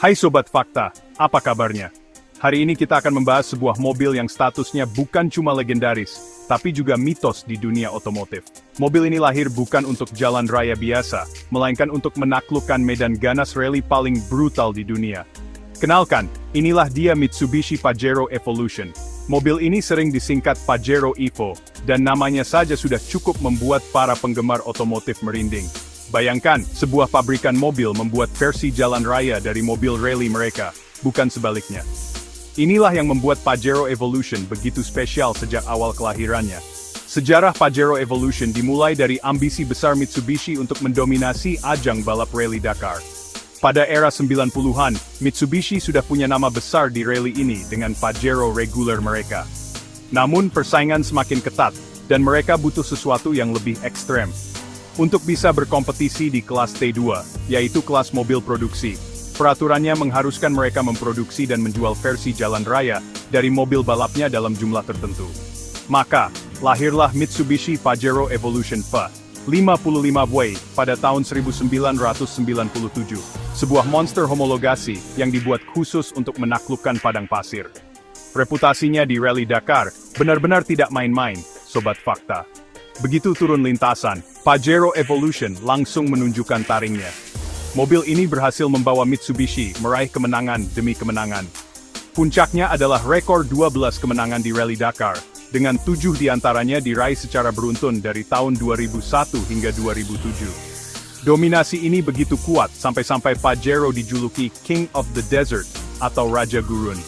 Hai Sobat Fakta, apa kabarnya? Hari ini kita akan membahas sebuah mobil yang statusnya bukan cuma legendaris, tapi juga mitos di dunia otomotif. Mobil ini lahir bukan untuk jalan raya biasa, melainkan untuk menaklukkan medan ganas rally paling brutal di dunia. Kenalkan, inilah dia Mitsubishi Pajero Evolution. Mobil ini sering disingkat Pajero Evo, dan namanya saja sudah cukup membuat para penggemar otomotif merinding. Bayangkan, sebuah pabrikan mobil membuat versi jalan raya dari mobil rally mereka, bukan sebaliknya. Inilah yang membuat Pajero Evolution begitu spesial sejak awal kelahirannya. Sejarah Pajero Evolution dimulai dari ambisi besar Mitsubishi untuk mendominasi ajang balap rally Dakar. Pada era 90-an, Mitsubishi sudah punya nama besar di rally ini dengan Pajero regular mereka. Namun persaingan semakin ketat, dan mereka butuh sesuatu yang lebih ekstrem. Untuk bisa berkompetisi di kelas T2, yaitu kelas mobil produksi, peraturannya mengharuskan mereka memproduksi dan menjual versi jalan raya dari mobil balapnya dalam jumlah tertentu. Maka, lahirlah Mitsubishi Pajero Evolution P55W pada tahun 1997, sebuah monster homologasi yang dibuat khusus untuk menaklukkan padang pasir. Reputasinya di Rally Dakar benar-benar tidak main-main, Sobat Fakta. Begitu turun lintasan, Pajero Evolution langsung menunjukkan taringnya. Mobil ini berhasil membawa Mitsubishi meraih kemenangan demi kemenangan. Puncaknya adalah rekor 12 kemenangan di Rally Dakar, dengan 7 diantaranya diraih secara beruntun dari tahun 2001 hingga 2007. Dominasi ini begitu kuat sampai-sampai Pajero dijuluki King of the Desert atau Raja Gurun.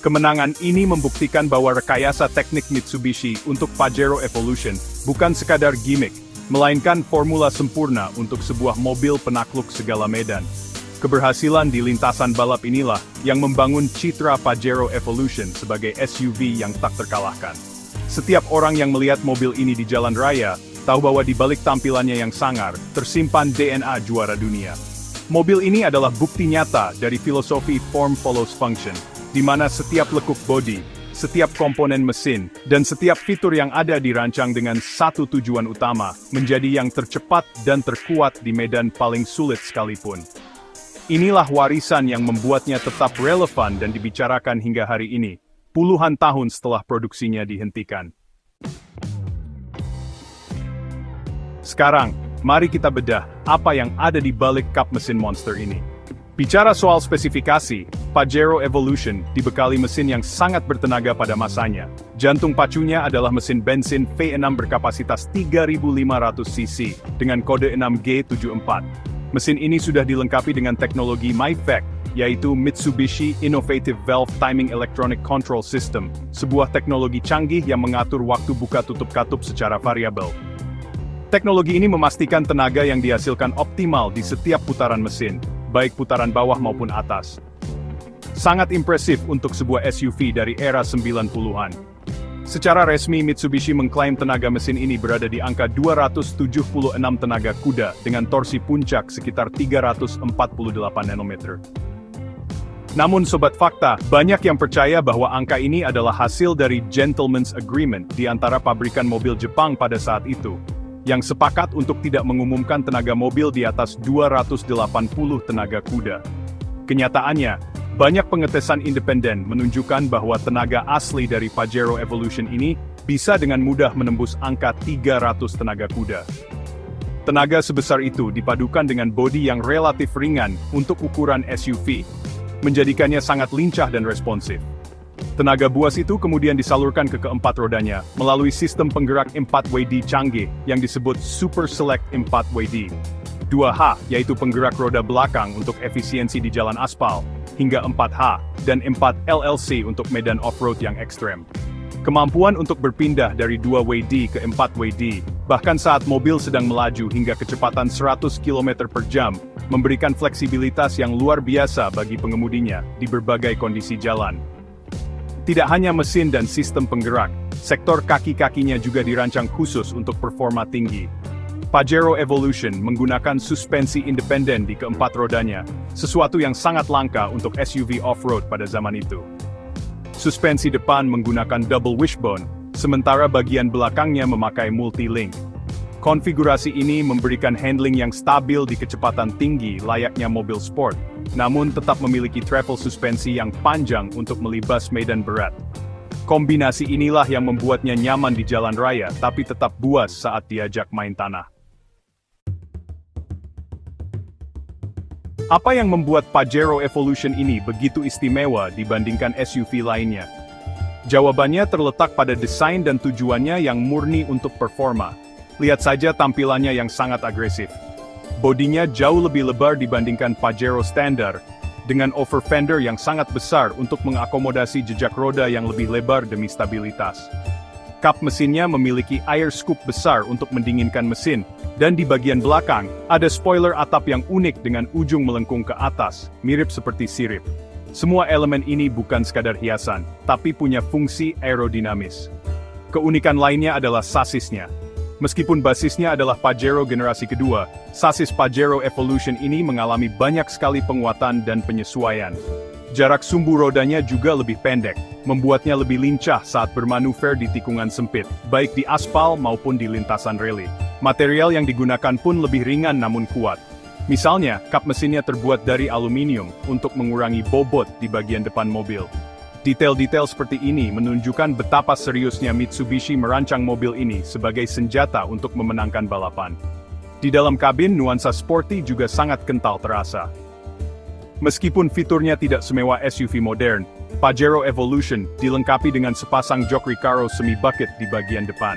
Kemenangan ini membuktikan bahwa rekayasa teknik Mitsubishi untuk Pajero Evolution bukan sekadar gimmick, melainkan formula sempurna untuk sebuah mobil penakluk segala medan. Keberhasilan di lintasan balap inilah yang membangun citra Pajero Evolution sebagai SUV yang tak terkalahkan. Setiap orang yang melihat mobil ini di jalan raya, tahu bahwa di balik tampilannya yang sangar, tersimpan DNA juara dunia. Mobil ini adalah bukti nyata dari filosofi form follows function, di mana setiap lekuk bodi, setiap komponen mesin, dan setiap fitur yang ada dirancang dengan satu tujuan utama, menjadi yang tercepat dan terkuat di medan paling sulit sekalipun. Inilah warisan yang membuatnya tetap relevan dan dibicarakan hingga hari ini, puluhan tahun setelah produksinya dihentikan. Sekarang, mari kita bedah apa yang ada di balik kap mesin monster ini. Bicara soal spesifikasi, Pajero Evolution dibekali mesin yang sangat bertenaga pada masanya. Jantung pacunya adalah mesin bensin V6 berkapasitas 3.500 cc dengan kode 6G74. Mesin ini sudah dilengkapi dengan teknologi MIVEC, yaitu Mitsubishi Innovative Valve Timing Electronic Control System, sebuah teknologi canggih yang mengatur waktu buka tutup katup secara variabel. Teknologi ini memastikan tenaga yang dihasilkan optimal di setiap putaran mesin, baik putaran bawah maupun atas. Sangat impresif untuk sebuah SUV dari era 90-an. Secara resmi Mitsubishi mengklaim tenaga mesin ini berada di angka 276 tenaga kuda dengan torsi puncak sekitar 348 Nm. Namun Sobat Fakta, banyak yang percaya bahwa angka ini adalah hasil dari Gentleman's Agreement di antara pabrikan mobil Jepang pada saat itu, yang sepakat untuk tidak mengumumkan tenaga mobil di atas 280 tenaga kuda. Kenyataannya, banyak pengetesan independen menunjukkan bahwa tenaga asli dari Pajero Evolution ini bisa dengan mudah menembus angka 300 tenaga kuda. Tenaga sebesar itu dipadukan dengan bodi yang relatif ringan untuk ukuran SUV, menjadikannya sangat lincah dan responsif. Tenaga buas itu kemudian disalurkan ke keempat rodanya melalui sistem penggerak 4WD canggih yang disebut Super Select 4WD. 2H yaitu penggerak roda belakang untuk efisiensi di jalan aspal, hingga 4H dan 4LLC untuk medan off-road yang ekstrem. Kemampuan untuk berpindah dari 2WD ke 4WD, bahkan saat mobil sedang melaju hingga kecepatan 100 km per jam, memberikan fleksibilitas yang luar biasa bagi pengemudinya di berbagai kondisi jalan. Tidak hanya mesin dan sistem penggerak, sektor kaki-kakinya juga dirancang khusus untuk performa tinggi. Pajero Evolution menggunakan suspensi independen di keempat rodanya, sesuatu yang sangat langka untuk SUV off-road pada zaman itu. Suspensi depan menggunakan double wishbone, sementara bagian belakangnya memakai multi-link. Konfigurasi ini memberikan handling yang stabil di kecepatan tinggi layaknya mobil sport, namun tetap memiliki travel suspensi yang panjang untuk melibas medan berat. Kombinasi inilah yang membuatnya nyaman di jalan raya tapi tetap buas saat diajak main tanah. Apa yang membuat Pajero Evolution ini begitu istimewa dibandingkan SUV lainnya? Jawabannya terletak pada desain dan tujuannya yang murni untuk performa. Lihat saja tampilannya yang sangat agresif. Bodinya jauh lebih lebar dibandingkan Pajero standar, dengan over fender yang sangat besar untuk mengakomodasi jejak roda yang lebih lebar demi stabilitas. Kap mesinnya memiliki air scoop besar untuk mendinginkan mesin, dan di bagian belakang, ada spoiler atap yang unik dengan ujung melengkung ke atas, mirip seperti sirip. Semua elemen ini bukan sekadar hiasan, tapi punya fungsi aerodinamis. Keunikan lainnya adalah sasisnya. Meskipun basisnya adalah Pajero generasi kedua, sasis Pajero Evolution ini mengalami banyak sekali penguatan dan penyesuaian. Jarak sumbu rodanya juga lebih pendek, membuatnya lebih lincah saat bermanuver di tikungan sempit, baik di aspal maupun di lintasan rally. Material yang digunakan pun lebih ringan namun kuat. Misalnya, kap mesinnya terbuat dari aluminium untuk mengurangi bobot di bagian depan mobil. Detail-detail seperti ini menunjukkan betapa seriusnya Mitsubishi merancang mobil ini sebagai senjata untuk memenangkan balapan. Di dalam kabin, nuansa sporty juga sangat kental terasa. Meskipun fiturnya tidak semewah SUV modern, Pajero Evolution dilengkapi dengan sepasang jok Recaro semi-bucket di bagian depan.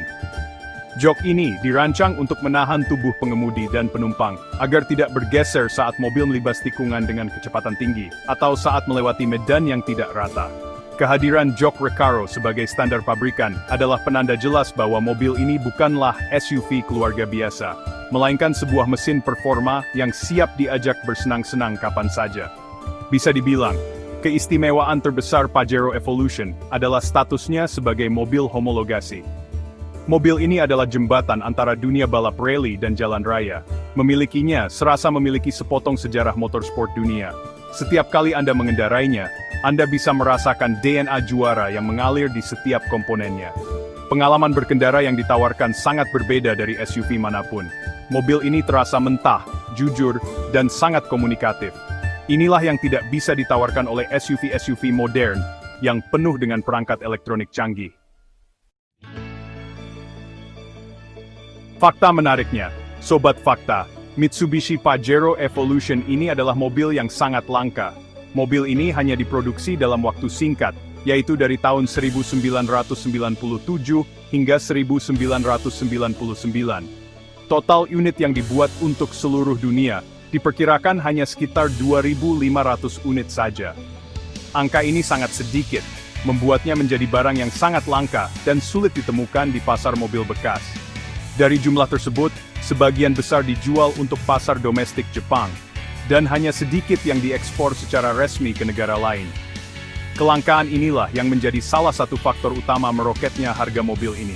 Jok ini dirancang untuk menahan tubuh pengemudi dan penumpang, agar tidak bergeser saat mobil melibas tikungan dengan kecepatan tinggi, atau saat melewati medan yang tidak rata. Kehadiran jok Recaro sebagai standar pabrikan adalah penanda jelas bahwa mobil ini bukanlah SUV keluarga biasa, melainkan sebuah mesin performa yang siap diajak bersenang-senang kapan saja. Bisa dibilang, keistimewaan terbesar Pajero Evolution adalah statusnya sebagai mobil homologasi. Mobil ini adalah jembatan antara dunia balap rally dan jalan raya. Memilikinya serasa memiliki sepotong sejarah motorsport dunia. Setiap kali Anda mengendarainya, Anda bisa merasakan DNA juara yang mengalir di setiap komponennya. Pengalaman berkendara yang ditawarkan sangat berbeda dari SUV manapun. Mobil ini terasa mentah, jujur, dan sangat komunikatif. Inilah yang tidak bisa ditawarkan oleh SUV-SUV modern yang penuh dengan perangkat elektronik canggih. Fakta menariknya, Sobat Fakta, Mitsubishi Pajero Evolution ini adalah mobil yang sangat langka. Mobil ini hanya diproduksi dalam waktu singkat, yaitu dari tahun 1997 hingga 1999. Total unit yang dibuat untuk seluruh dunia, diperkirakan hanya sekitar 2.500 unit saja. Angka ini sangat sedikit, membuatnya menjadi barang yang sangat langka dan sulit ditemukan di pasar mobil bekas. Dari jumlah tersebut, sebagian besar dijual untuk pasar domestik Jepang, dan hanya sedikit yang diekspor secara resmi ke negara lain. Kelangkaan inilah yang menjadi salah satu faktor utama meroketnya harga mobil ini.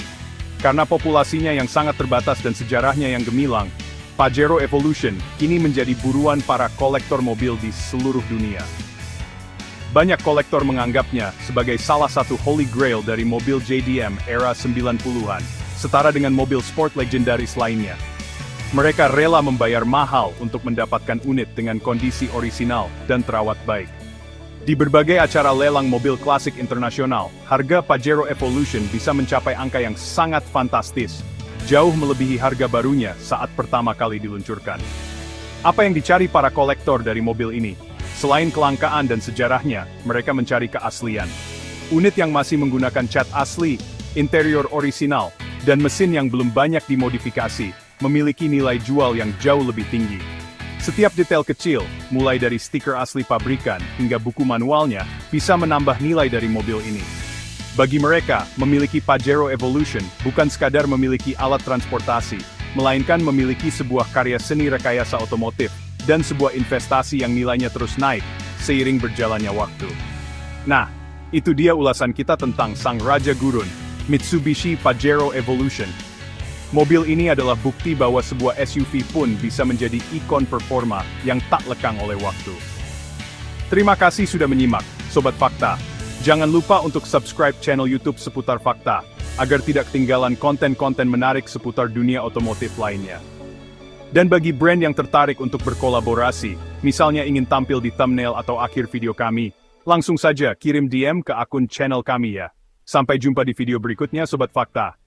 Karena populasinya yang sangat terbatas dan sejarahnya yang gemilang, Pajero Evolution kini menjadi buruan para kolektor mobil di seluruh dunia. Banyak kolektor menganggapnya sebagai salah satu holy grail dari mobil JDM era 90-an, setara dengan mobil sport legendaris lainnya. Mereka rela membayar mahal untuk mendapatkan unit dengan kondisi orisinal dan terawat baik. Di berbagai acara lelang mobil klasik internasional, harga Pajero Evolution bisa mencapai angka yang sangat fantastis, jauh melebihi harga barunya saat pertama kali diluncurkan. Apa yang dicari para kolektor dari mobil ini? Selain kelangkaan dan sejarahnya, mereka mencari keaslian. Unit yang masih menggunakan cat asli, interior orisinal, dan mesin yang belum banyak dimodifikasi, memiliki nilai jual yang jauh lebih tinggi. Setiap detail kecil, mulai dari stiker asli pabrikan hingga buku manualnya, bisa menambah nilai dari mobil ini. Bagi mereka, memiliki Pajero Evolution bukan sekadar memiliki alat transportasi, melainkan memiliki sebuah karya seni rekayasa otomotif, dan sebuah investasi yang nilainya terus naik, seiring berjalannya waktu. Nah, itu dia ulasan kita tentang sang Raja Gurun, Mitsubishi Pajero Evolution. Mobil ini adalah bukti bahwa sebuah SUV pun bisa menjadi ikon performa yang tak lekang oleh waktu. Terima kasih sudah menyimak, Sobat Fakta. Jangan lupa untuk subscribe channel YouTube seputar fakta, agar tidak ketinggalan konten-konten menarik seputar dunia otomotif lainnya. Dan bagi brand yang tertarik untuk berkolaborasi, misalnya ingin tampil di thumbnail atau akhir video kami, langsung saja kirim DM ke akun channel kami ya. Sampai jumpa di video berikutnya Sobat Fakta.